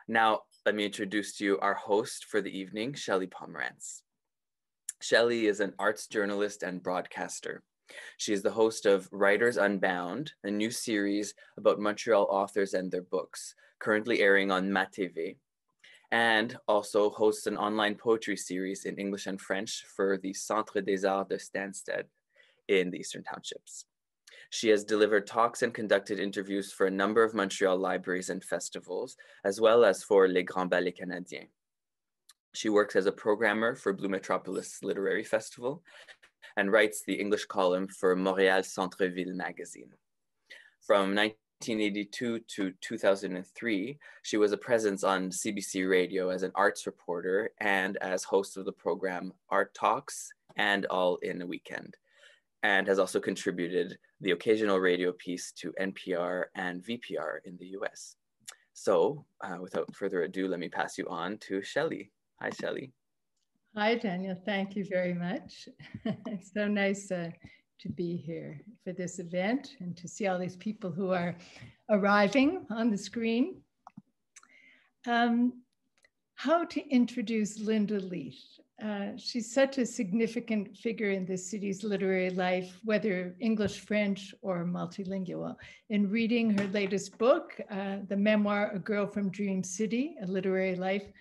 Now, let me introduce to you our host for the evening, Shelley Pomerantz. Shelley is an arts journalist and broadcaster. She is the host of Writers Unbound, a new series about Montreal authors and their books, currently airing on MaTV, and also hosts an online poetry series in English and French for the Centre des Arts de Stansted in the Eastern Townships. She has delivered talks and conducted interviews for a number of Montreal libraries and festivals, as well as for Les Grands Ballets Canadiens. She works as a programmer for Blue Metropolis Literary Festival and writes the English column for Montreal Centre-Ville magazine. From 1982 to 2003, she was a presence on CBC Radio as an arts reporter and as host of the program Art Talks and All in a Weekend, and has also contributed the occasional radio piece to NPR and VPR in the US. So without further ado, let me pass you on to Shelley. Hi, Shelley. Hi, Daniel. Thank you very much. It's so nice to be here for this event and to see all these people who are arriving on the screen. How to introduce Linda Leith. She's such a significant figure in this city's literary life, whether English, French, or multilingual. In reading her latest book, the memoir, A Girl from Dream City, A Literary Life,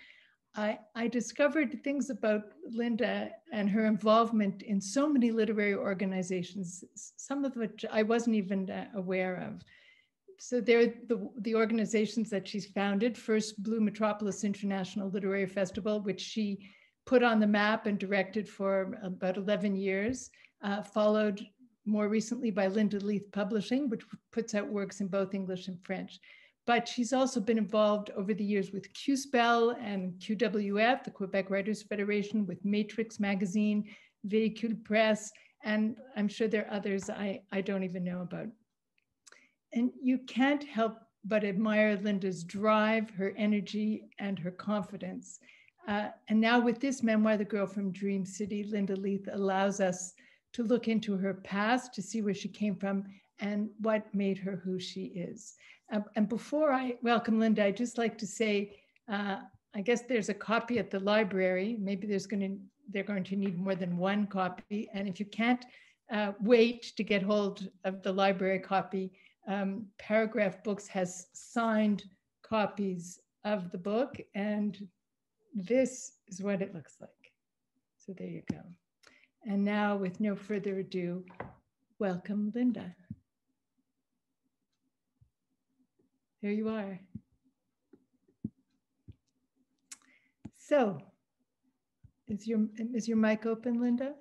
I discovered things about Linda and her involvement in so many literary organizations, some of which I wasn't even aware of. So they're the organizations that she's founded. First, Blue Metropolis International Literary Festival, which she put on the map and directed for about 11 years, followed more recently by Linda Leith Publishing, which puts out works in both English and French. But she's also been involved over the years with QSPEL and QWF, the Quebec Writers Federation, with Matrix Magazine, Véhicule Press, and I'm sure there are others I don't even know about. And you can't help but admire Linda's drive, her energy, and her confidence. And now with this memoir, The Girl from Dream City, Linda Leith allows us to look into her past, to see where she came from and what made her who she is. And before I welcome Linda, I'd just like to say, I guess there's a copy at the library. Maybe they're going to need more than one copy. And if you can't wait to get hold of the library copy, Paragraphe Books has signed copies of the book, and this is what it looks like. So there you go. And now, with no further ado, welcome Linda. There you are. So, is your mic open, Linda?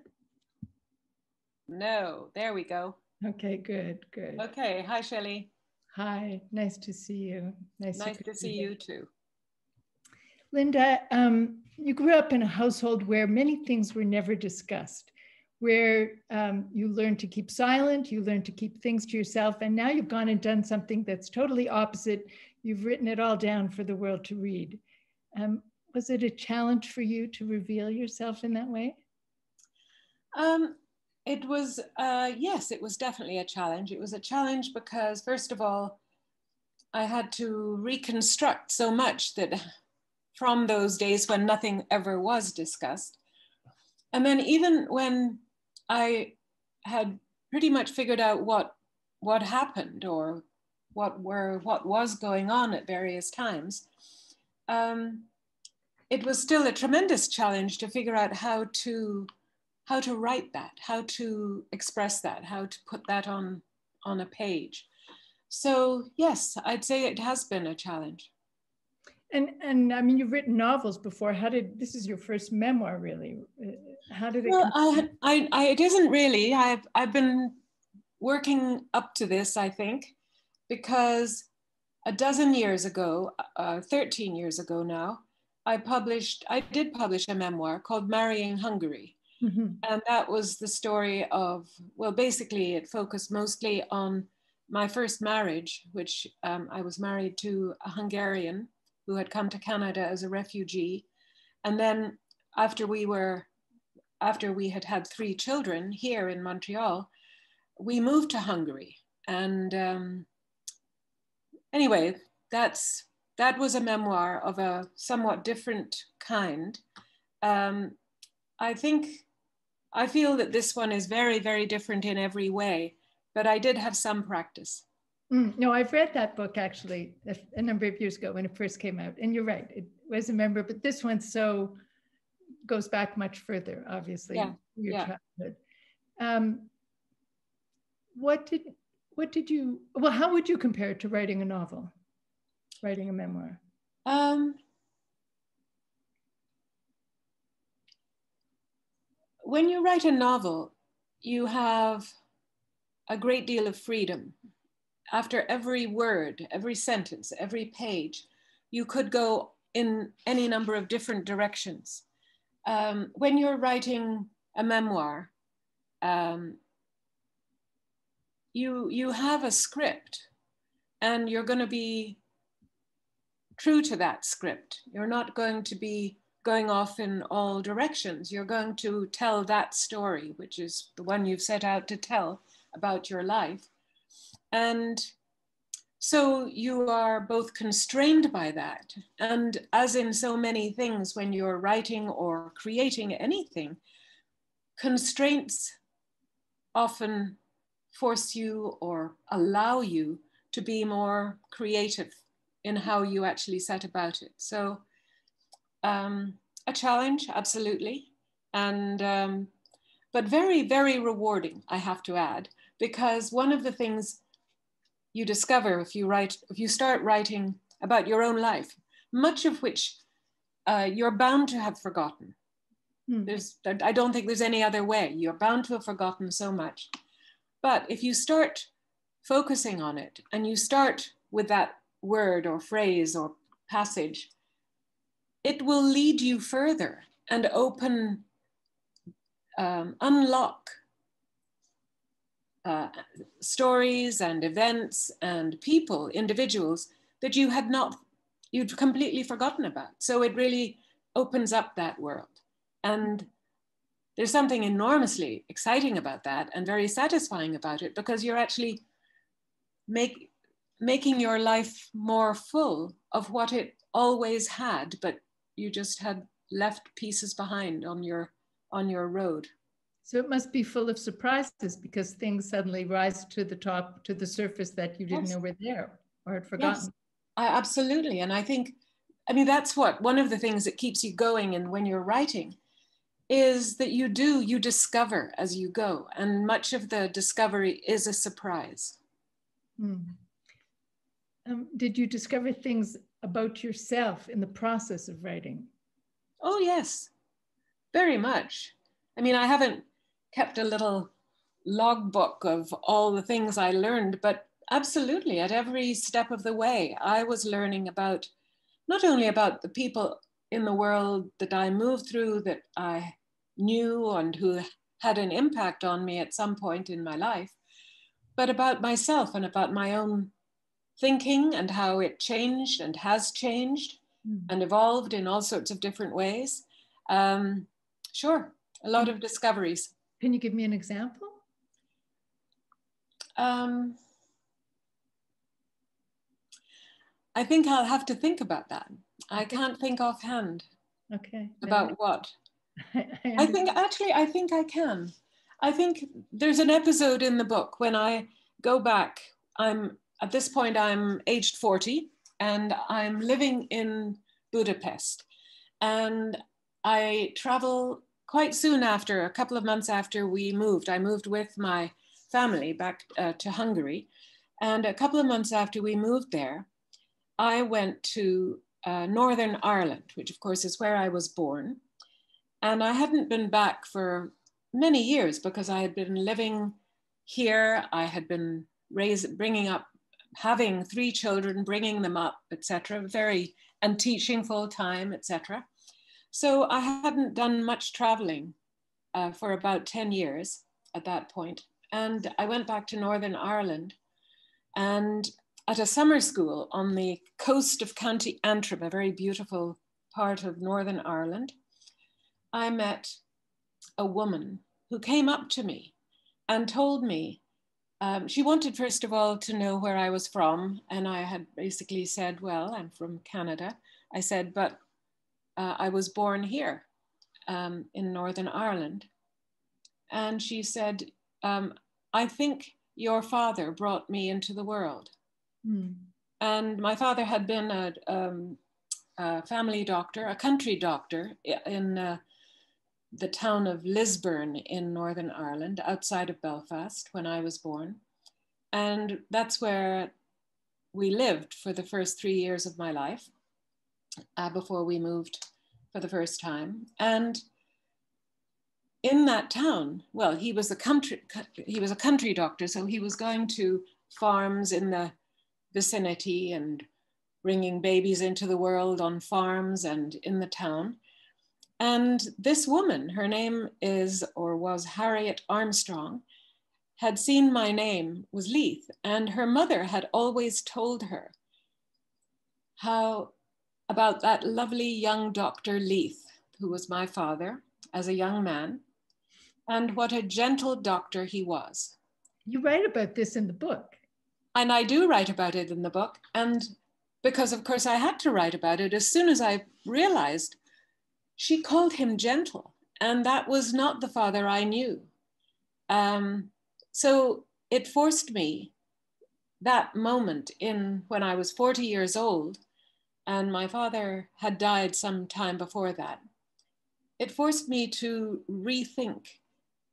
No, there we go. Okay, good. Okay, hi Shelley. Hi, nice to see you. Nice to see you too. Linda, you grew up in a household where many things were never discussed, where you learned to keep silent, you learned to keep things to yourself, and now you've gone and done something that's totally opposite. You've written it all down for the world to read. Was it a challenge for you to reveal yourself in that way? It was, yes, it was definitely a challenge. It was a challenge because, first of all, I had to reconstruct so much that from those days when nothing ever was discussed. And then even when I had pretty much figured out what happened or what was going on at various times, it was still a tremendous challenge to figure out how to write that, how to express that, how to put that on a page. So yes, I'd say it has been a challenge. And I mean, you've written novels before. This is your first memoir, really. How did it? Well, it isn't really. I've been working up to this, I think, because a dozen years ago, 13 years ago now, I did publish a memoir called Marrying Hungary. Mm-hmm. And that was the story of, well, basically it focused mostly on my first marriage, which I was married to a Hungarian who had come to Canada as a refugee. And then after we had had 3 children here in Montreal, we moved to Hungary. And anyway, that's that was a memoir of a somewhat different kind. I feel that this one is very, very different in every way, but I did have some practice. No, I've read that book actually a number of years ago when it first came out. And you're right, it was a memoir, but this one goes back much further, obviously, your childhood. How would you compare it to writing a novel, writing a memoir? When you write a novel, you have a great deal of freedom. After every word, every sentence, every page, you could go in any number of different directions. When you're writing a memoir, you have a script and you're going to be true to that script. You're not going to be going off in all directions. You're going to tell that story, which is the one you've set out to tell about your life. And so you are both constrained by that. And as in so many things, when you're writing or creating anything, constraints often force you or allow you to be more creative in how you actually set about it. So a challenge, absolutely. And, but very, very rewarding, I have to add, because one of the things you discover if you start writing about your own life, much of which you're bound to have forgotten. I don't think there's any other way. You're bound to have forgotten so much. But if you start focusing on it and you start with that word or phrase or passage, it will lead you further and unlock stories and events and people, individuals that you'd completely forgotten about. So it really opens up that world. And there's something enormously exciting about that and very satisfying about it, because you're actually making your life more full of what it always had, but you just had left pieces behind on your road. So it must be full of surprises, because things suddenly rise to the top, to the surface that you didn't know were there or had forgotten. Yes, absolutely. And I mean, that's one of the things that keeps you going. And when you're writing is that you discover as you go. And much of the discovery is a surprise. Did you discover things about yourself in the process of writing? Oh, yes, very much. I mean, I haven't kept a little logbook of all the things I learned, but absolutely at every step of the way, I was learning about, not only about the people in the world that I moved through, that I knew and who had an impact on me at some point in my life, but about myself and about my own thinking and how it changed and has changed and evolved in all sorts of different ways. Sure, a lot of discoveries. Can you give me an example? I think I'll have to think about that. I can't think offhand. Okay. About what? I think I can. I think there's an episode in the book when I go back. At this point, I'm aged 40 and I'm living in Budapest. And I travel quite soon after, a couple of months after we moved. I moved with my family back to Hungary. And a couple of months after we moved there, I went to Northern Ireland, which of course is where I was born. And I hadn't been back for many years because I had been living here. I had been bringing up, having 3 children, bringing them up, etc., and teaching full time, etc. So I hadn't done much traveling for about 10 years at that point. And I went back to Northern Ireland, and at a summer school on the coast of County Antrim, a very beautiful part of Northern Ireland, I met a woman who came up to me and told me she wanted, first of all, to know where I was from. And I had basically said, well, I'm from Canada. I said, but I was born here in Northern Ireland. And she said, I think your father brought me into the world. Mm. And my father had been a family doctor, a country doctor in the town of Lisburn in Northern Ireland, outside of Belfast, when I was born. And that's where we lived for the first 3 years of my life before we moved for the first time. And in that town, well, he was a country doctor, so he was going to farms in the vicinity and bringing babies into the world on farms and in the town. And this woman, her name is, or was, Harriet Armstrong, had seen my name was Leith, and her mother had always told her how about that lovely young Dr. Leith, who was my father as a young man, and what a gentle doctor he was. You write about this in the book. And I do write about it in the book. And because of course I had to write about it as soon as I realized she called him gentle, and that was not the father I knew. So it forced me, that moment when I was 40 years old, and my father had died some time before that, it forced me to rethink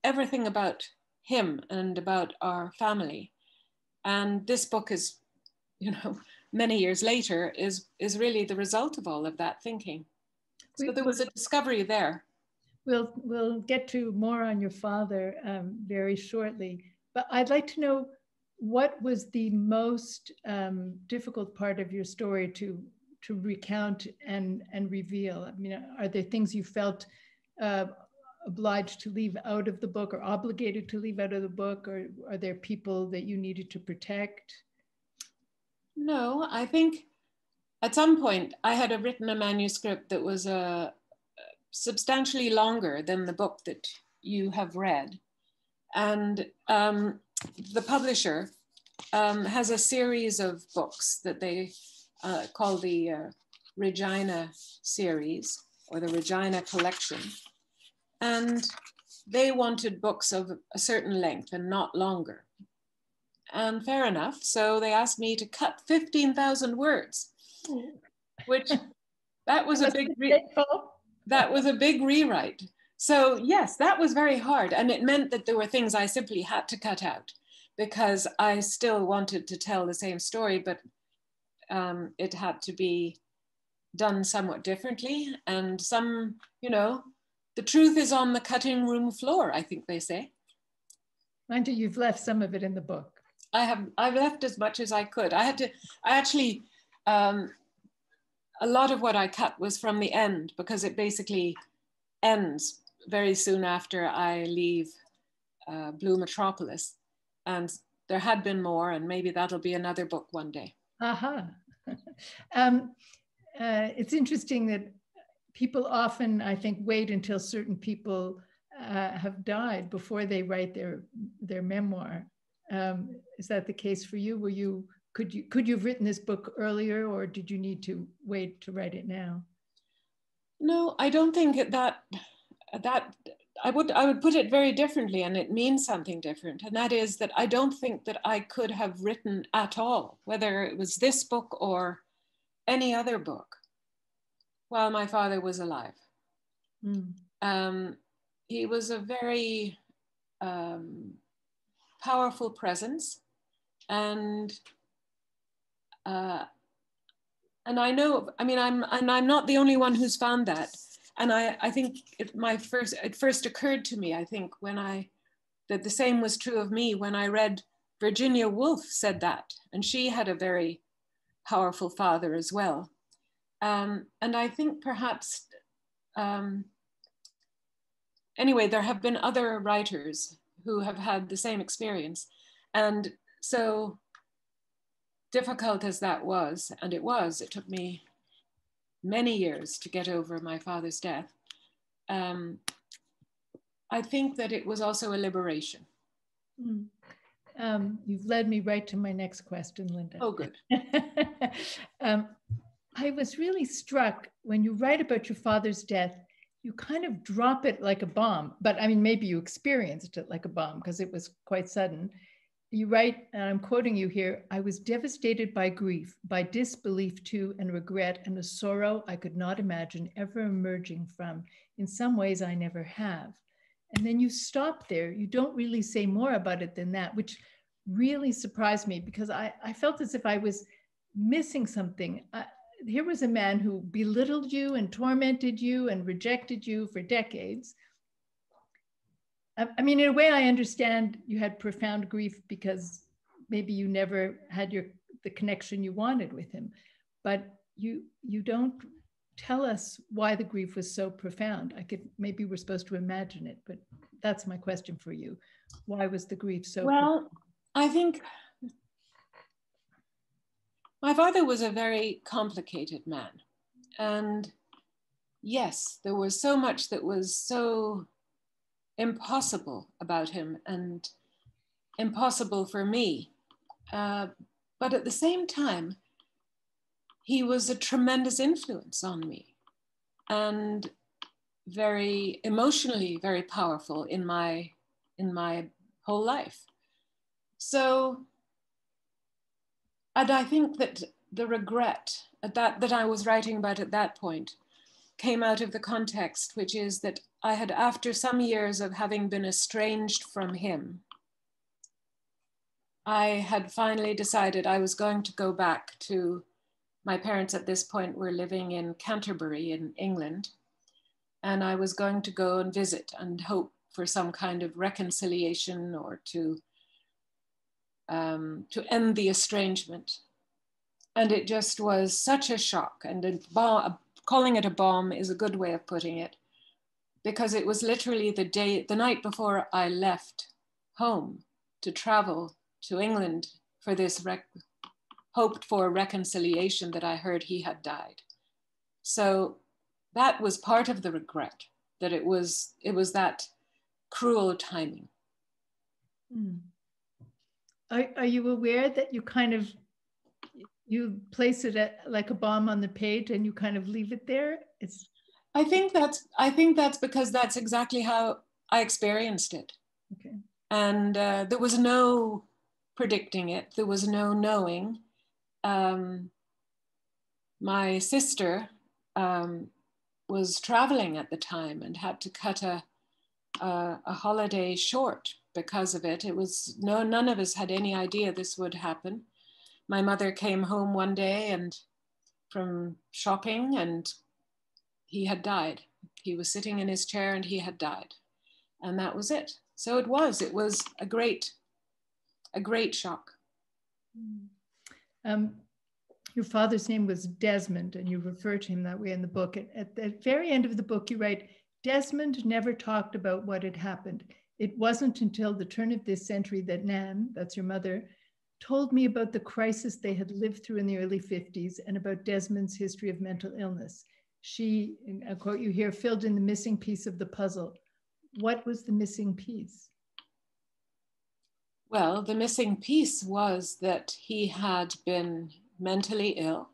everything about him and about our family. And this book is, many years later, is really the result of all of that thinking. So there was a discovery there. We'll get to more on your father very shortly, but I'd like to know, what was the most difficult part of your story to recount and reveal? I mean, are there things you felt obliged to leave out of the book, or obligated to leave out of the book, or are there people that you needed to protect? No, I think at some point I had written a manuscript that was substantially longer than the book that you have read. And the publisher has a series of books that they call the Regina series, or the Regina collection. And they wanted books of a certain length and not longer. And fair enough. So they asked me to cut 15,000 words, which that was a big rewrite. So yes, that was very hard. And it meant that there were things I simply had to cut out because I still wanted to tell the same story, but it had to be done somewhat differently. And some, the truth is on the cutting room floor, I think they say. Mind you, you've left some of it in the book. I've left as much as I could. I actually, a lot of what I cut was from the end, because it basically ends very soon after I leave Blue Metropolis. And there had been more, and maybe that'll be another book one day. Aha. It's interesting that people often, I think, wait until certain people have died before they write their memoir. Is that the case for you? Could you have written this book earlier, or did you need to wait to write it now? No, I don't think that I would put it very differently, and it means something different. And that is that I don't think that I could have written at all, whether it was this book or any other book, while my father was alive. He was a very powerful presence, and I know, I'm not the only one who's found that. And I think it first occurred to me, I think, that the same was true of me when I read Virginia Woolf said that, and she had a very powerful father as well. And I think perhaps, anyway, there have been other writers who have had the same experience. And so difficult as that was, and it took me many years to get over my father's death. I think that it was also a liberation. You've led me right to my next question, Linda. Oh, good. I was really struck when you write about your father's death, you kind of drop it like a bomb, but I mean, maybe you experienced it like a bomb because it was quite sudden. You write, and I'm quoting you here, "I was devastated by grief, by disbelief too, and regret, and a sorrow I could not imagine ever emerging from. In some ways I never have." And then you stop there. You don't really say more about it than that, which really surprised me because I felt as if I was missing something. Here was a man who belittled you and tormented you and rejected you for decades. I mean, in a way, I understand you had profound grief because maybe you never had the connection you wanted with him, but you don't tell us why the grief was so profound. Maybe we're supposed to imagine it, but that's my question for you. Why was the grief so profound? I think my father was a very complicated man. And yes, there was so much that was so impossible about him and impossible for me. But at the same time, he was a tremendous influence on me and very emotionally, very powerful in my whole life. So, and I think that the regret that I was writing about at that point came out of the context, which is that I had, after some years of having been estranged from him, I had finally decided I was going to go back to, my parents at this point were living in Canterbury in England, and I was going to go and visit and hope for some kind of reconciliation or to end the estrangement. And it just was such a shock, and calling it a bomb is a good way of putting it, because it was literally the night before I left home to travel to England for this hoped for reconciliation that I heard he had died. So that was part of the regret, that it was that cruel timing. Are you aware that you place it like a bomb on the page and you kind of leave it there? I think that's because that's exactly how I experienced it. Okay. And there was no predicting it. There was no knowing. My sister was traveling at the time and had to cut a holiday short because of it. It was none of us had any idea this would happen. My mother came home one day and from shopping, and he had died. He was sitting in his chair and he had died, and that was it. So it was a great shock. Your father's name was Desmond, and you refer to him that way in the book. At the very end of the book, you write, "Desmond never talked about what had happened. It wasn't until the turn of this century that Nan," that's your mother, "told me about the crisis they had lived through in the early 50s and about Desmond's history of mental illness. She," and I quote you here, "filled in the missing piece of the puzzle." What was the missing piece? Well, the missing piece was that he had been mentally ill.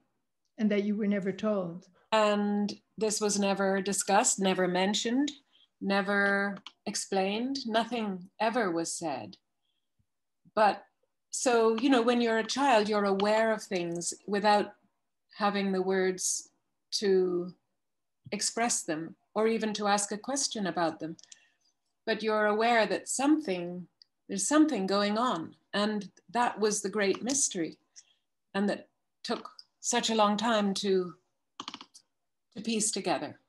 And that you were never told. And this was never discussed, never mentioned, never explained. Nothing ever was said. But so, when you're a child, you're aware of things without having the words to express them or even to ask a question about them. But you're aware that there's something going on. And that was the great mystery. And that took such a long time to piece together.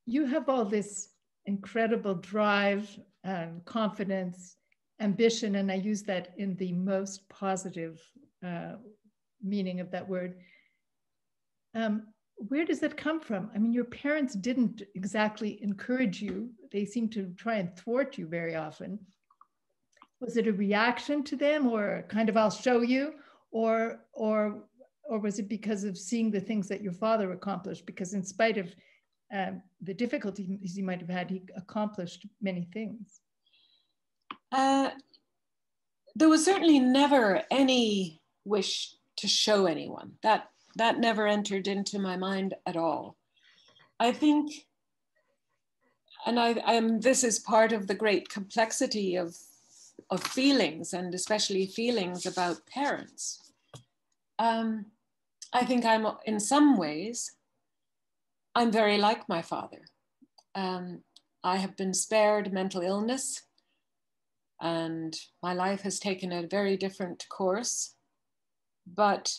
You have all this incredible drive, confidence, ambition, and I use that in the most positive meaning of that word. Where does that come from? I mean, your parents didn't exactly encourage you. They seem to try and thwart you very often. Was it a reaction to them, or kind of, "I'll show you," or was it because of seeing the things that your father accomplished? Because in spite of the difficulties he might have had, he accomplished many things. There was certainly never any wish to show anyone. That never entered into my mind at all. I think, and this is part of the great complexity of feelings, and especially feelings about parents. I think in some ways, I'm very like my father. I have been spared mental illness, and my life has taken a very different course. But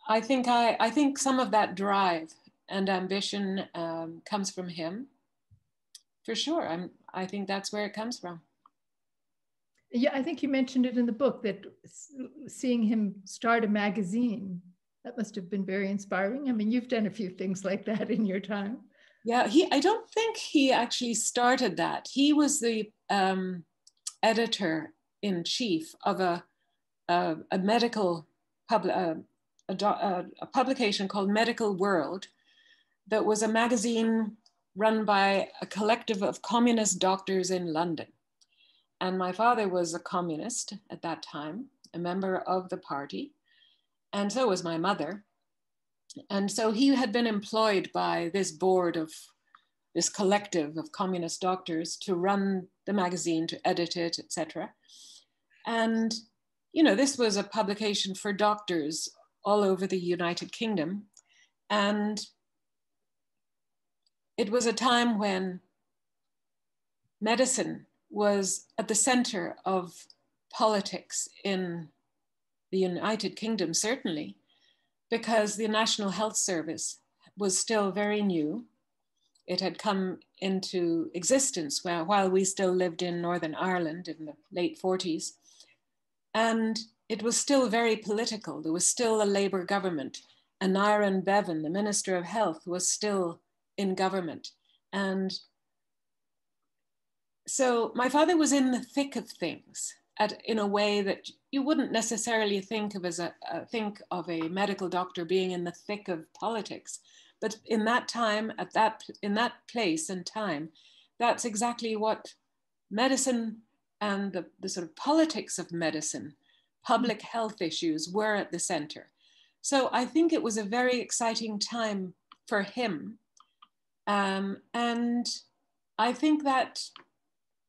I think some of that drive and ambition comes from him, for sure. I think that's where it comes from. Yeah, I think you mentioned it in the book, that seeing him start a magazine, that must have been very inspiring. I mean, you've done a few things like that in your time. Yeah, I don't think he actually started that. He was the editor-in-chief of a medical a publication called Medical World, that was a magazine run by a collective of communist doctors in London. And my father was a communist at that time, a member of the party, and so was my mother. And so he had been employed by this board of this collective of communist doctors to run the magazine, to edit it, etc. And, you know, this was a publication for doctors all over the United Kingdom. And it was a time when medicine was at the center of politics in the United Kingdom, certainly, because the National Health Service was still very new. It had come into existence while we still lived in Northern Ireland in the late 40s. And it was still very political. There was still a Labour government. And Aneurin Bevan, the Minister of Health, was still in government. And so my father was in the thick of things in a way that you wouldn't necessarily think of a medical doctor being in the thick of politics. But in that time, in that place and time, that's exactly what medicine and the sort of politics of medicine, public health issues were at the center. So I think it was a very exciting time for him. And I think that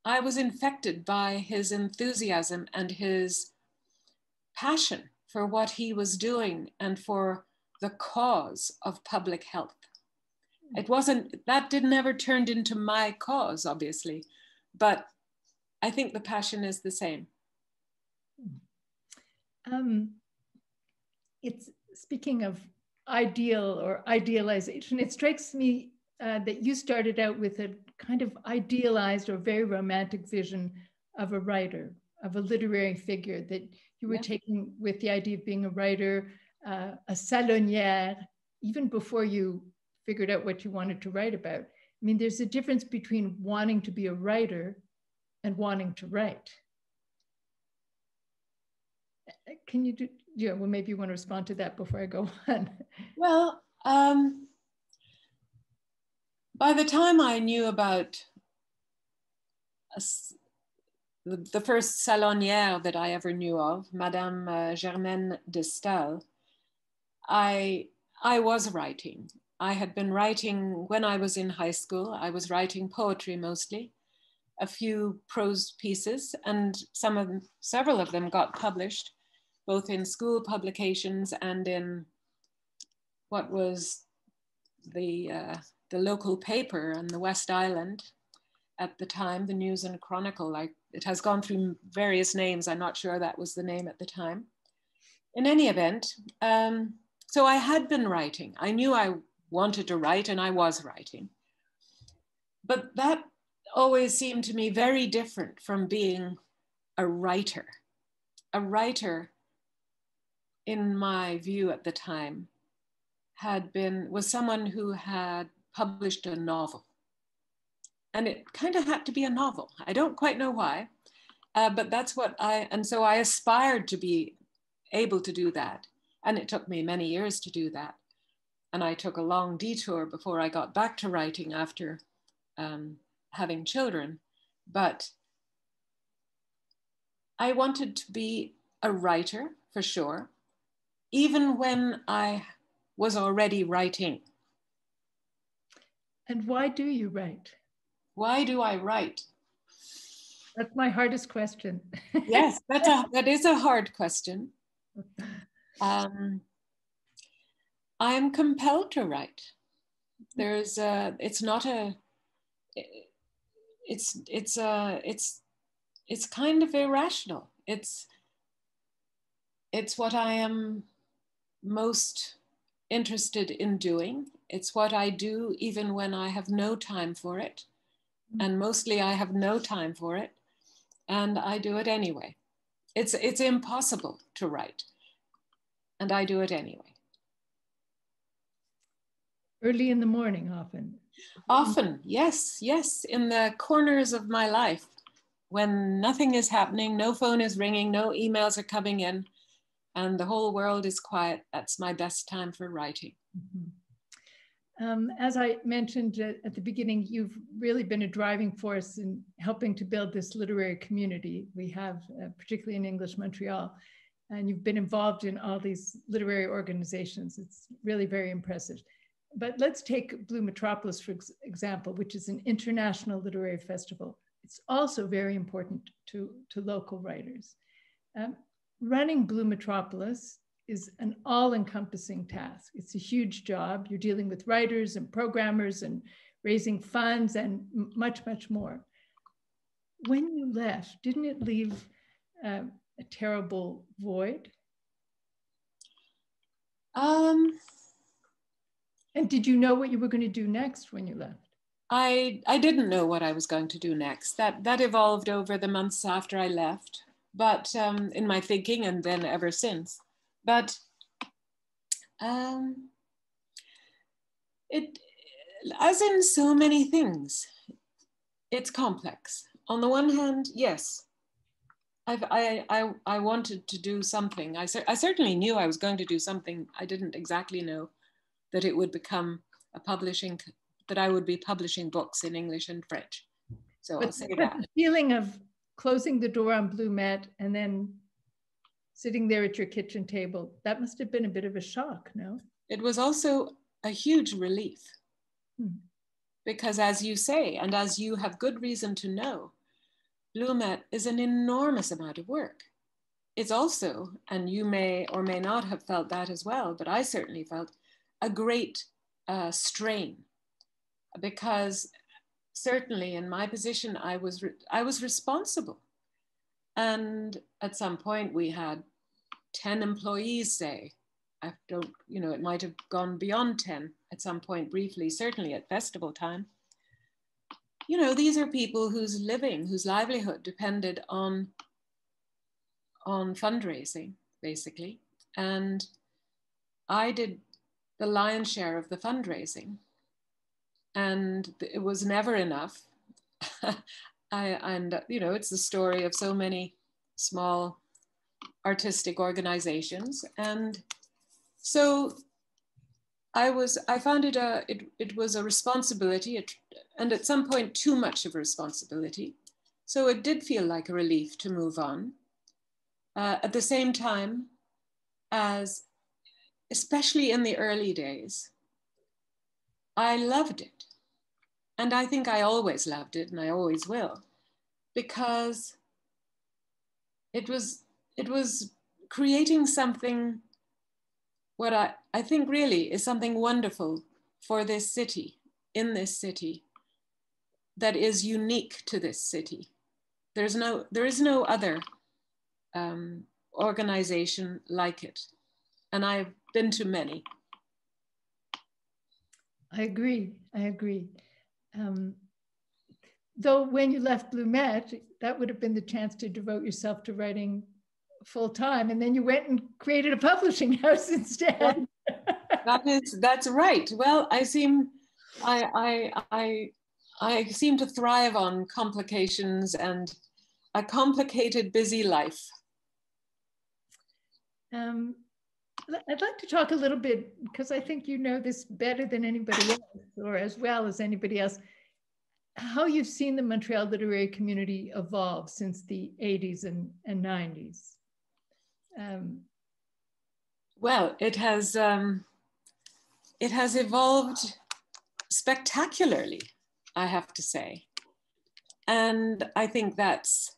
I was infected by his enthusiasm and his passion for what he was doing and for the cause of public health. That never turned into my cause, obviously, but I think the passion is the same. It's speaking of ideal or idealization, it strikes me that you started out with a kind of idealized or very romantic vision of a writer, of a literary figure, that you were taking with the idea of being a writer, a salonière, even before you figured out what you wanted to write about. I mean, there's a difference between wanting to be a writer and wanting to write. Can you well, maybe you want to respond to that before I go on. Well, by the time I knew about the first salonière that I ever knew of, Madame Germaine de Stael, I was writing. I had been writing when I was in high school. I was writing poetry mostly, a few prose pieces, and several of them got published, both in school publications and in what was the local paper on the West Island at the time, the News and Chronicle. It has gone through various names. I'm not sure that was the name at the time. In any event, so I had been writing. I knew I wanted to write, and I was writing. But that always seemed to me very different from being a writer. A writer, in my view at the time, was someone who had published a novel. And it kind of had to be a novel. I don't quite know why, but that's what and so I aspired to be able to do that. And it took me many years to do that. And I took a long detour before I got back to writing after having children. But I wanted to be a writer for sure, even when I was already writing. And why do you write? Why do I write? That's my hardest question. Yes, that is a hard question. I am compelled to write. It's kind of irrational. It's what I am most interested in doing. It's what I do even when I have no time for it. And mostly I have no time for it. And I do it anyway. It's impossible to write. And I do it anyway. Early in the morning, often. Often, yes, in the corners of my life, when nothing is happening, no phone is ringing, no emails are coming in, and the whole world is quiet. That's my best time for writing. Mm-hmm. As I mentioned at the beginning, you've really been a driving force in helping to build this literary community we have, particularly in English Montreal. And you've been involved in all these literary organizations. It's really very impressive. But let's take Blue Metropolis, for example, which is an international literary festival. It's also very important to local writers. Running Blue Metropolis is an all-encompassing task. It's a huge job. You're dealing with writers and programmers and raising funds and much, much more. When you left, didn't it leave a terrible void? And did you know what you were going to do next when you left? I didn't know what I was going to do next. That evolved over the months after I left, but in my thinking, and then ever since. But it, as in so many things, it's complex. On the one hand, yes, I wanted to do something. I certainly knew I was going to do something. I didn't exactly know that it would become that I would be publishing books in English and French. So I'll say that. The feeling of closing the door on Blue Met and then sitting there at your kitchen table, that must have been a bit of a shock, no? It was also a huge relief. Because as you say, and as you have good reason to know, Blue Met is an enormous amount of work. It's also, and you may or may not have felt that as well, but I certainly felt a great strain, because certainly in my position, I was responsible. And at some point we had 10 employees, say. I don't, it might have gone beyond 10 at some point briefly, certainly at festival time. These are people whose livelihood depended on fundraising, basically. And I did the lion's share of the fundraising. And it was never enough. It's the story of so many small artistic organizations. And so I found it was a responsibility, and at some point too much of a responsibility. So it did feel like a relief to move on. At the same time as, especially in the early days, I loved it. And I think I always loved it, and I always will, because it was creating something, what I think really is something wonderful for this city, in this city, that is unique to this city. There is no other organization like it. And I've been to many. I agree. Though when you left Blue Met, that would have been the chance to devote yourself to writing full time, and then you went and created a publishing house instead. That's right. Well, I seem to thrive on complications and a complicated, busy life. I'd like to talk a little bit, because I think you know this better than anybody else, or as well as anybody else. how you've seen the Montreal literary community evolve since the 80s and 90s. Well, it has evolved spectacularly, I have to say. And I think that's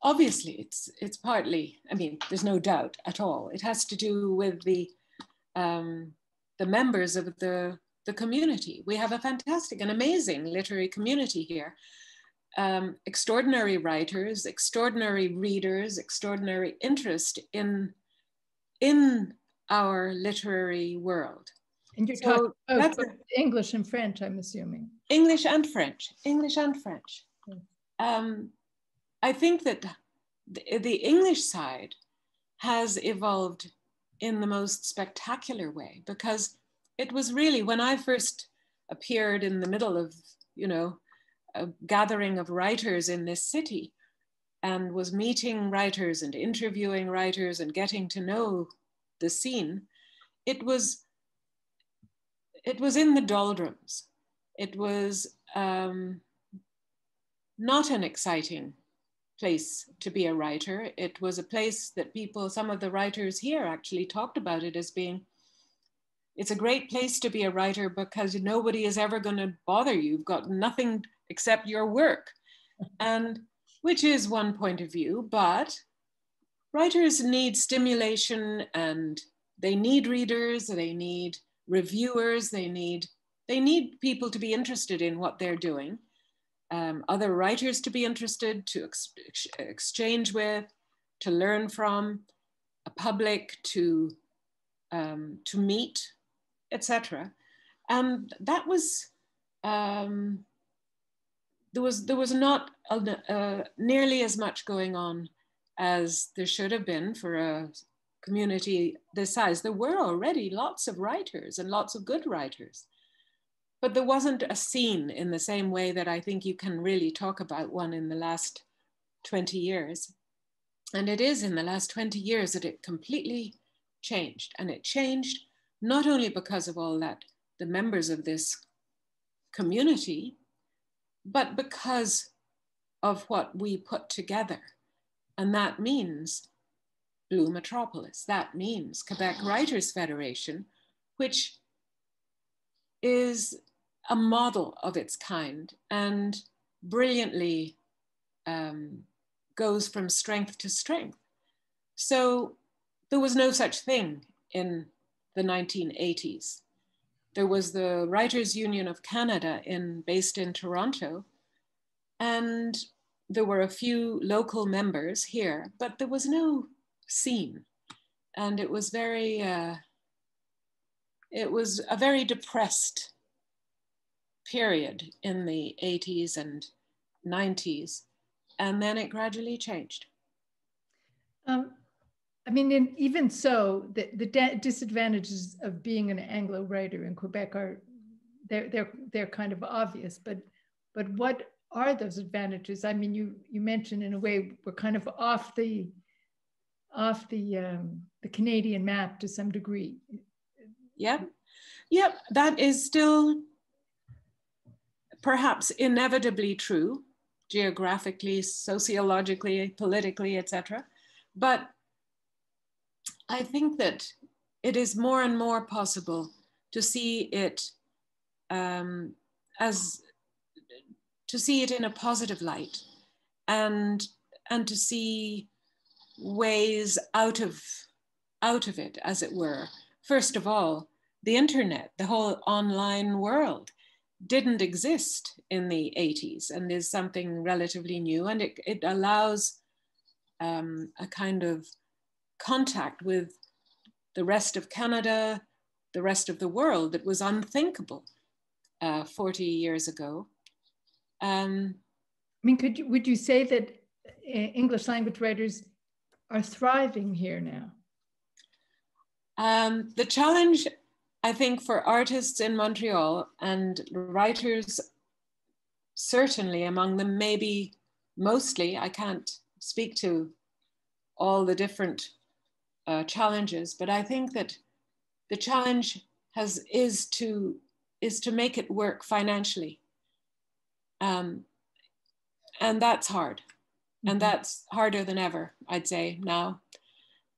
obviously, it's partly, I mean, there's no doubt at all. It has to do with the members of the community. We have a fantastic and amazing literary community here. Extraordinary writers, extraordinary readers, extraordinary interest in our literary world. And you're talking about English and French, I'm assuming. English and French, English and French. Yes. I think that the English side has evolved in the most spectacular way, because it was really when I first appeared in the middle of, you know, a gathering of writers in this city, and was meeting writers and interviewing writers and getting to know the scene. It was in the doldrums. It was not an exciting place to be a writer. It was a place that some of the writers here actually talked about it as being, it's a great place to be a writer because nobody is ever going to bother you. You've got nothing except your work. And which is one point of view, but writers need stimulation, and they need readers, they need reviewers, they need people to be interested in what they're doing, other writers to be interested, to exchange with, to learn from, a public to meet, etc. And that was, there was not nearly as much going on as there should have been for a community this size. There were already lots of writers and lots of good writers, but there wasn't a scene in the same way that I think you can really talk about one in the last 20 years. And it is in the last 20 years that it completely changed. And it changed not only because of all that, the members of this community, but because of what we put together. And that means Blue Metropolis. That means Quebec Writers Federation, which is a model of its kind and brilliantly goes from strength to strength. So there was no such thing in the 1980s. There was the Writers Union of Canada based in Toronto, and there were a few local members here, but there was no scene. And it was a very depressed period in the 80s and 90s. And then it gradually changed. I mean, even so, the disadvantages of being an Anglo writer in Quebec they're kind of obvious. But what are those advantages? I mean, you mentioned in a way we're kind of off the Canadian map to some degree. Yep, that is still perhaps inevitably true, geographically, sociologically, politically, etc. But I think that it is more and more possible to see it in a positive light, and to see ways out of it, as it were. First of all, the internet, the whole online world, didn't exist in the 80s and is something relatively new, and it allows a kind of contact with the rest of Canada, the rest of the world that was unthinkable 40 years ago. I mean, would you say that English language writers are thriving here now? The challenge, I think, for artists in Montreal and writers, certainly among them, maybe mostly, I can't speak to all the different challenges, but I think that the challenge is to make it work financially. And that's hard. And that's harder than ever, I'd say now.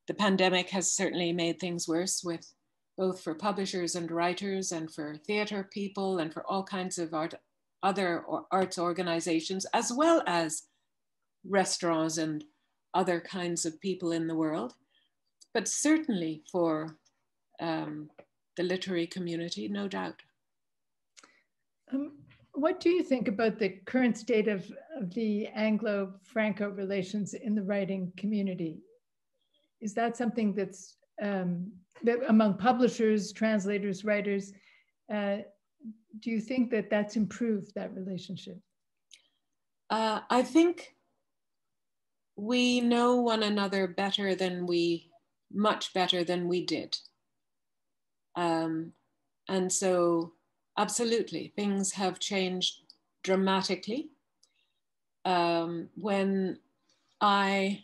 The pandemic has certainly made things worse, with both for publishers and writers and for theater people and for all kinds of other arts organizations, as well as restaurants and other kinds of people in the world. But certainly for the literary community, no doubt. What do you think about the current state of the Anglo-Franco relations in the writing community? Is that something that's that among publishers, translators, writers, do you think that that's improved, that relationship? I think we know one another better than much better than we did. And so absolutely, things have changed dramatically. When I,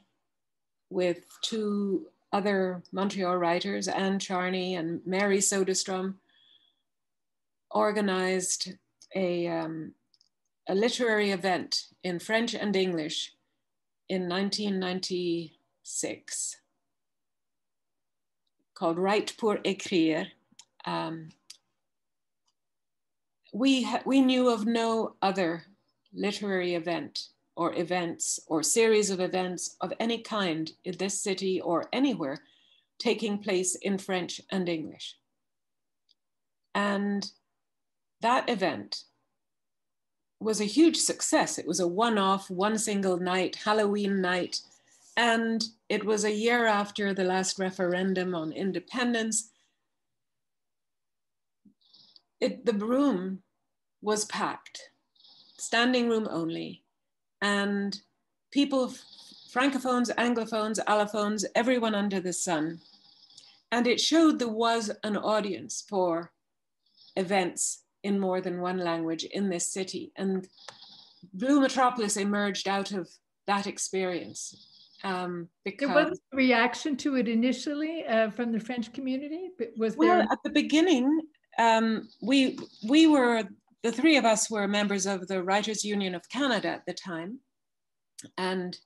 with two other Montreal writers, Anne Charney and Mary Soderstrom, organized a literary event in French and English in 1996 called Write pour écrire. We knew of no other literary event or events or series of events of any kind in this city or anywhere taking place in French and English. And that event was a huge success. It was a one-off, one single night, Halloween night. And it was a year after the last referendum on independence. The room was packed, standing room only. And people, Francophones, Anglophones, Allophones, everyone under the sun. And it showed there was an audience for events in more than one language in this city. And Blue Metropolis emerged out of that experience. Because there was a reaction to it initially from the French community? But was well, at the beginning, we were, the three of us were members of the Writers' Union of Canada at the time. And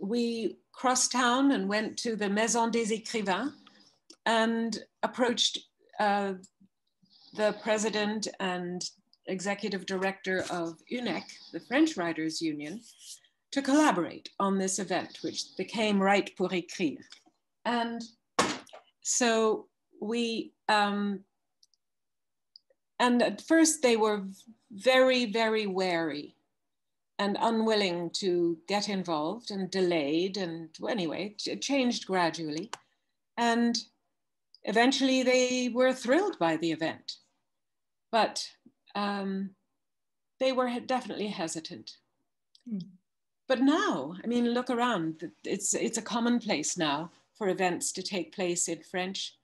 we crossed town and went to the Maison des Écrivains and approached the president and executive director of UNEC, the French Writers' Union, to collaborate on this event, which became Write pour écrire. And so we, and at first they were very, very wary and unwilling to get involved and delayed. And anyway, it changed gradually. And eventually they were thrilled by the event, but they were definitely hesitant. Mm. But now, I mean, look around, it's a commonplace now for events to take place in French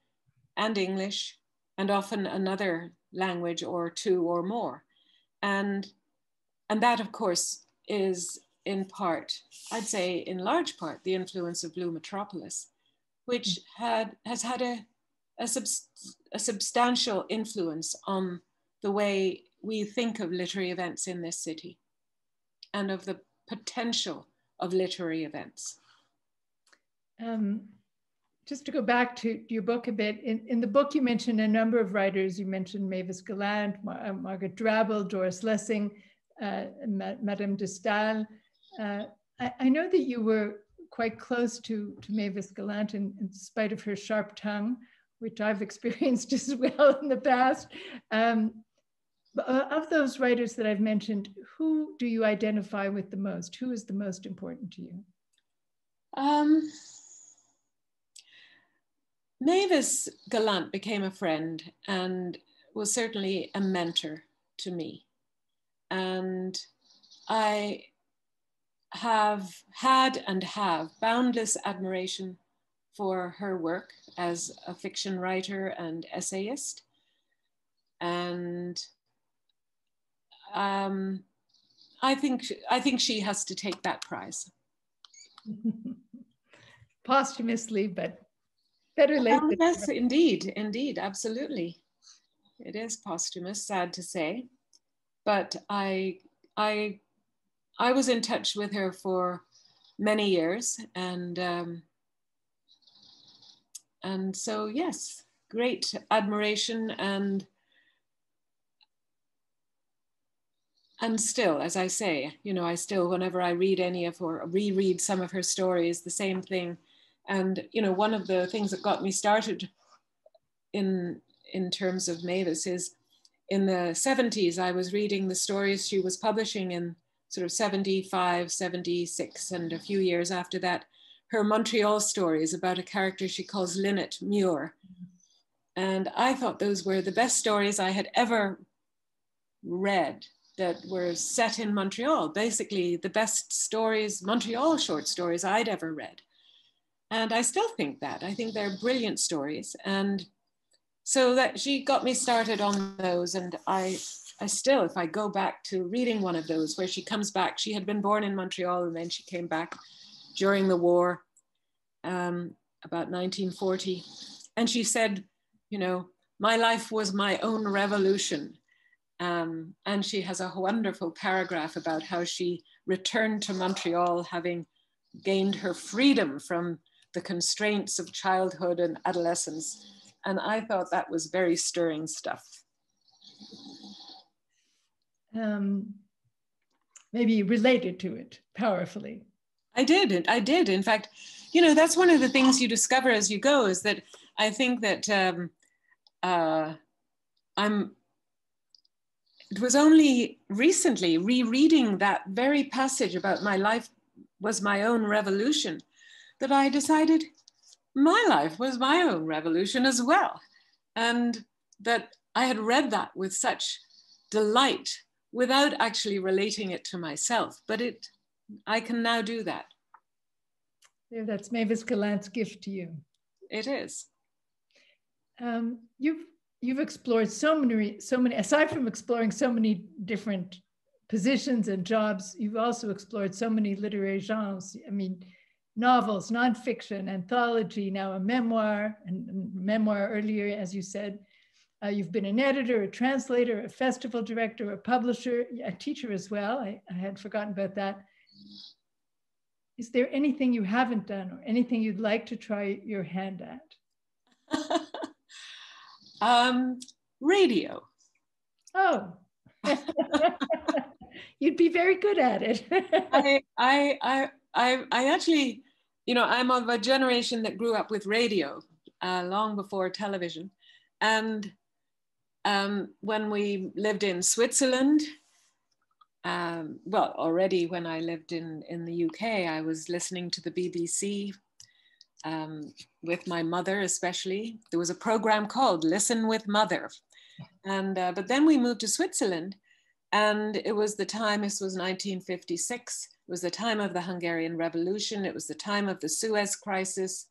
and English, and often another language or two or more. And that, of course, is in part, I'd say in large part, the influence of Blue Metropolis, which has had a substantial influence on the way we think of literary events in this city and of the potential of literary events. Just to go back to your book a bit, in the book you mentioned a number of writers. You mentioned Mavis Gallant, Margaret Drabble, Doris Lessing, Madame de Stael. I know that you were quite close to Mavis Gallant in spite of her sharp tongue, which I've experienced as well in the past. Of those writers that I've mentioned, who do you identify with the most? Who is the most important to you? Mavis Gallant became a friend and was certainly a mentor to me. And I have had and have boundless admiration for her work as a fiction writer and essayist. And I think she has to take that prize. Posthumously, but better late than yes, never. Indeed, absolutely. It is posthumous, sad to say. but I was in touch with her for many years, and so yes, great admiration, and still, as I say, you know, I still, whenever I read any of her, reread some of her stories, the same thing. And you know, one of the things that got me started in terms of Mavis is, in the 70s, I was reading the stories she was publishing in sort of 75, 76, and a few years after that, her Montreal stories about a character she calls Lynette Muir. And I thought those were the best stories I had ever read that were set in Montreal, basically the best stories, Montreal short stories I'd ever read. And I still think that. I think they're brilliant stories. And so that she got me started on those. And I still, if I go back to reading one of those where she comes back, she had been born in Montreal and then she came back during the war, about 1940. And she said, you know, my life was my own revolution. And she has a wonderful paragraph about how she returned to Montreal having gained her freedom from the constraints of childhood and adolescence. And I thought that was very stirring stuff. Maybe related to it powerfully. I did. In fact, you know, that's one of the things you discover as you go, is that I think that it was only recently rereading that very passage about my life was my own revolution that I decided my life was my own revolution as well. And that I had read that with such delight without actually relating it to myself. But I can now do that. Yeah, that's Mavis Gallant's gift to you. It is. You've explored so many, aside from exploring so many different positions and jobs, you've also explored so many literary genres. I mean, novels, nonfiction, anthology, now a memoir, and memoir earlier, as you said. You've been an editor, a translator, a festival director, a publisher, a teacher as well. I had forgotten about that. Is there anything you haven't done or anything you'd like to try your hand at? Radio. Oh, you'd be very good at it. I actually, you know, I'm of a generation that grew up with radio long before television. And when we lived in Switzerland, well, already when I lived in the UK, I was listening to the BBC with my mother especially. There was a program called Listen with Mother. And, but then we moved to Switzerland, and it was the time, this was 1956, it was the time of the Hungarian Revolution, it was the time of the Suez Crisis,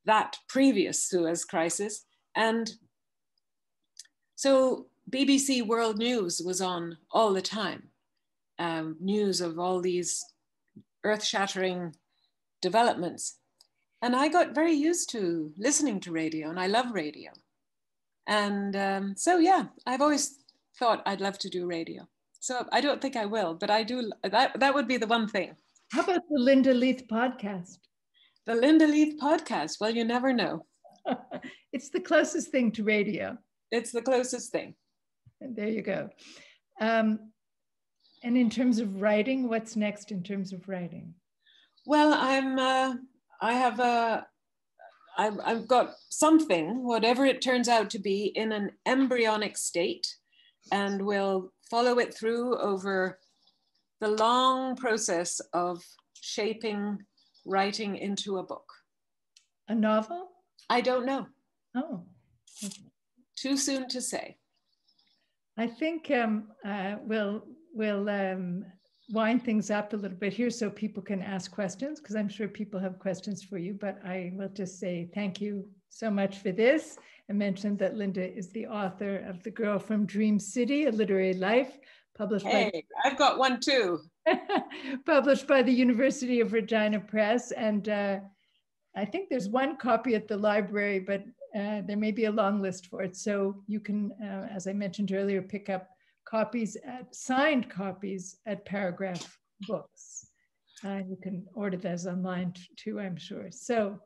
that previous Suez Crisis. And so BBC World News was on all the time, news of all these earth-shattering developments. And I got very used to listening to radio, and I love radio. And so, yeah, I've always thought I'd love to do radio. So I don't think I will, but I do. That would be the one thing. How about the Linda Leith podcast? The Linda Leith podcast. Well, you never know. It's the closest thing to radio. It's the closest thing. And there you go. And in terms of writing, what's next in terms of writing? Well, I've got something, whatever it turns out to be, in an embryonic state, and we'll follow it through over the long process of shaping writing into a book. A novel? I don't know. Oh. Too soon to say. I think we'll wind things up a little bit here so people can ask questions, because I'm sure people have questions for you, but I will just say thank you so much for this. I mentioned that Linda is the author of The Girl from Dream City, A Literary Life, published by... I've got one too. Published by the University of Regina Press. And I think there's one copy at the library, but there may be a long list for it. So you can, as I mentioned earlier, pick up signed copies at Paragraphe Books. You can order those online too, I'm sure. So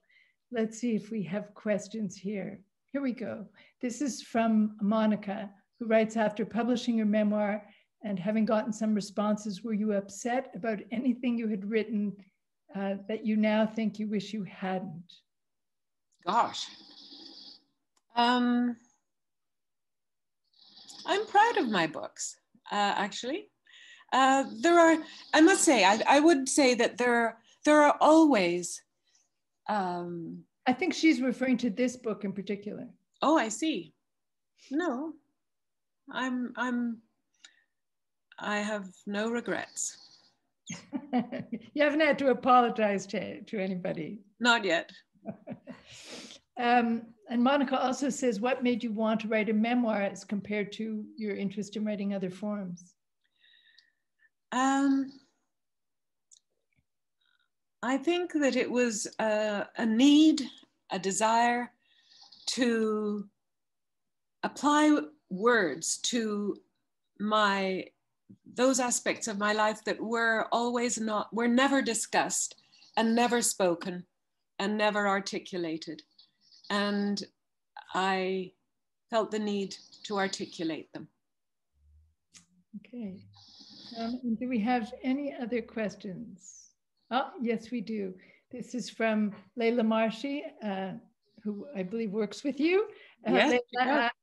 let's see if we have questions here. Here we go. This is from Monica, who writes, after publishing your memoir and having gotten some responses, were you upset about anything you had written that you now think you wish you hadn't? Gosh. I'm proud of my books, actually. I must say, I would say that there are always. I think she's referring to this book in particular. Oh, I see. No, I have no regrets. You haven't had to apologize to anybody. Not yet. And Monica also says, what made you want to write a memoir as compared to your interest in writing other forms? I think that it was a need, a desire to apply words to those aspects of my life that were never discussed and never spoken and never articulated. And I felt the need to articulate them. Okay. Do we have any other questions? Oh, yes, we do. This is from Layla Marshy, who I believe works with you. Yes, Layla asks,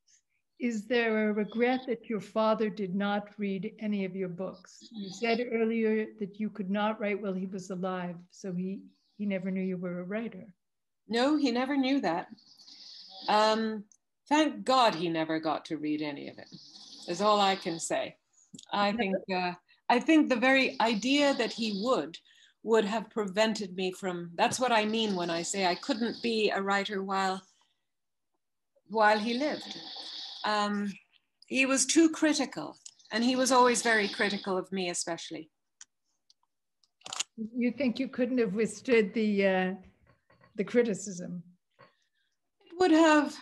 is there a regret that your father did not read any of your books? You said earlier that you could not write while he was alive, so he never knew you were a writer. No, he never knew that. Thank God he never got to read any of it, is all I can say. I think the very idea that he would have prevented me from, that's what I mean when I say I couldn't be a writer while he lived. He was too critical, and he was always very critical of me, especially. You think you couldn't have withstood the criticism? It would have,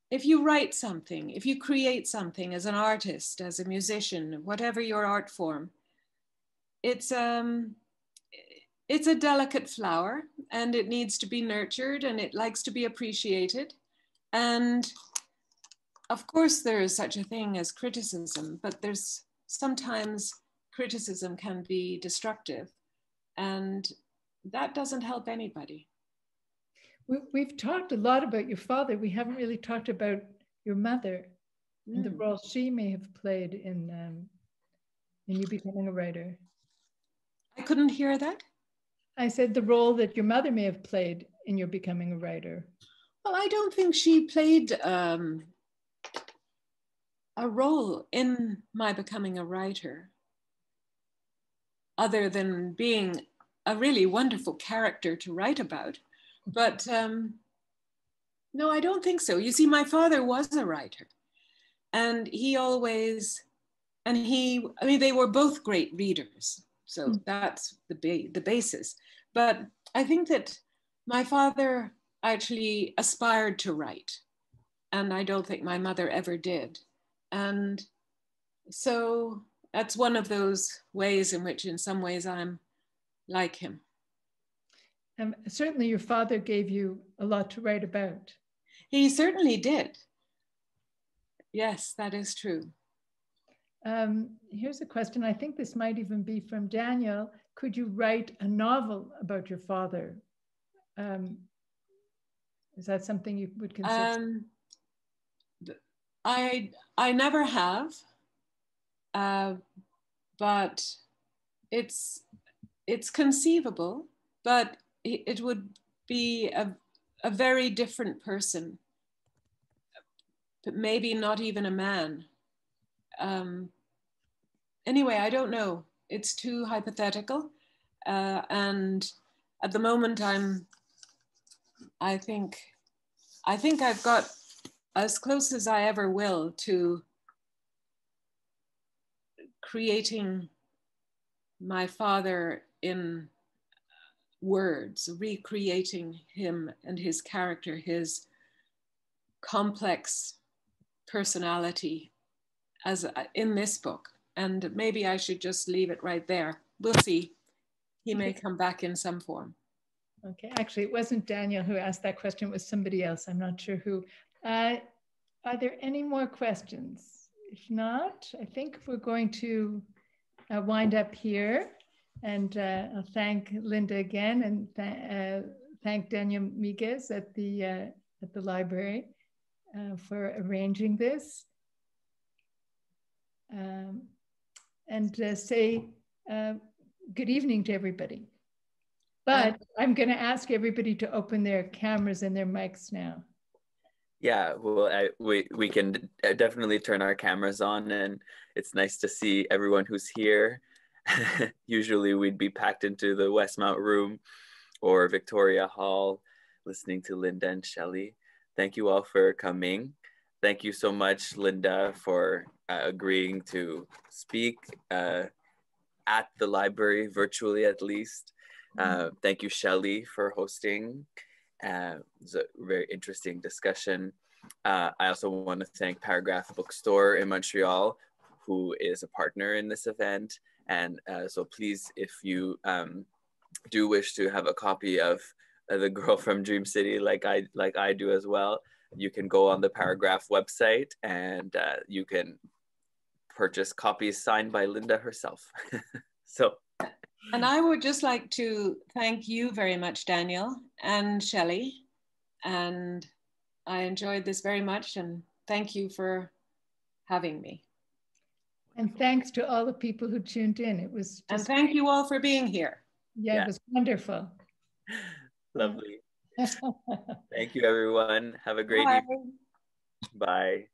if you write something, if you create something as an artist, as a musician, whatever your art form, it's a delicate flower, and it needs to be nurtured, and it likes to be appreciated. And of course there is such a thing as criticism, but there's sometimes criticism can be destructive, and that doesn't help anybody. We've talked a lot about your father. We haven't really talked about your mother and the role she may have played in you becoming a writer. I couldn't hear that. I said the role that your mother may have played in your becoming a writer. Well, I don't think she played a role in my becoming a writer, other than being a really wonderful character to write about. But no, I don't think so. You see, my father was a writer, and they were both great readers. So that's the basis. But I think that my father actually aspired to write, and I don't think my mother ever did. And so that's one of those ways in which, in some ways, I'm like him. Certainly your father gave you a lot to write about. He certainly did. Yes, that is true. Here's a question. I think this might even be from Daniel. Could you write a novel about your father? Is that something you would consider? I never have, but it's conceivable, but it would be a very different person, but maybe not even a man. Anyway, I don't know. It's too hypothetical. And at the moment I think I've got as close as I ever will to creating my father in words, recreating him and his character, his complex personality as in this book. And maybe I should just leave it right there. We'll see. He may come back in some form. Okay, actually, it wasn't Daniel who asked that question. It was somebody else. I'm not sure who. Are there any more questions? If not, I think we're going to wind up here. And I'll thank Linda again, and thank Daniel Miguez at the library for arranging this. And say good evening to everybody. But I'm going to ask everybody to open their cameras and their mics now. Yeah, well, we can definitely turn our cameras on, and it's nice to see everyone who's here. Usually we'd be packed into the Westmount room or Victoria Hall listening to Linda and Shelley. Thank you all for coming. Thank you so much, Linda, for agreeing to speak at the library, virtually at least. Thank you, Shelley, for hosting. It was a very interesting discussion. I also want to thank Paragraphe Bookstore in Montreal, who is a partner in this event. And so please, if you do wish to have a copy of The Girl from Dream City, like I do as well, you can go on the Paragraphe website and you can purchase copies signed by Linda herself. And I would just like to thank you very much, Daniel and Shelley. And I enjoyed this very much, and thank you for having me. And thanks to all the people who tuned in. It was and thank you all for being here. Yeah, it was wonderful. Lovely. Thank you, everyone. Have a great evening. Bye.